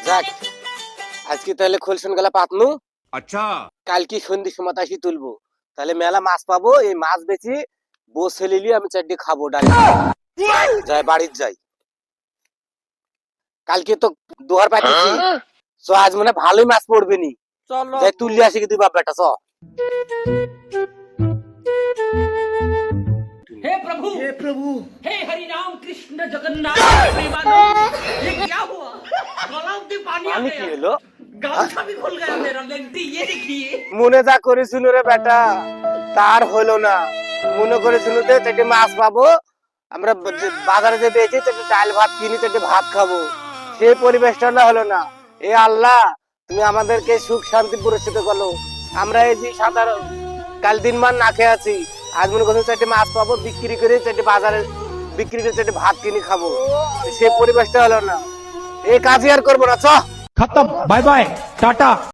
যাক আজকে তাহলে খোলসন গেলা পাতনু। अच्छा কালকে সন্ধ্যে সময় আসি তুলবো, তাহলে মেলা মাছ পাবো। এই মাছ বেচি বউ ছেলিলি আমি চারটি খাবো ডাল যাই বাড়ির যাই। কালকে তো দোয়ার পাইতেছি, তো আজ মনে হয় ভালোই মাছ পড়বে নি। চলো যাই তুললি আসি কি তুই বাপ বেটা চ। हे प्रभु हे हरि राम कृष्ण जगन्नाथ प्रेमानंद ये क्या हुआ गला में पानी आ আমি কি गया হলো? गामछा भी खुल गया मेरा लेंटी ये देखिए মনে যা করেছিল রে বেটা তার হলো না। মনে করেছিল যে চারটি মাছ পাবো, আমরা বাজারে যে বেচি চারটি ডাল ভাত কিনি, চারটি ভাত খাবো, সেই পরিবেশটা না হলো না। এ আল্লাহ, তুমি আমাদেরকে সুখ শান্তি পুরস্কৃত করলো। আমরা এই যে সাধারণ কাল দিন মান না খেয়ে আছি, আজ মনে করছো চারটি মাছ পাবো, বিক্রি করে চারটি বাজারে বিক্রি করে চারটি ভাত কিনে খাবো, সেই পরিবেশটা হলো না। এই কাজই আর করবো না, চ। खत्म बाय बाय टाटा।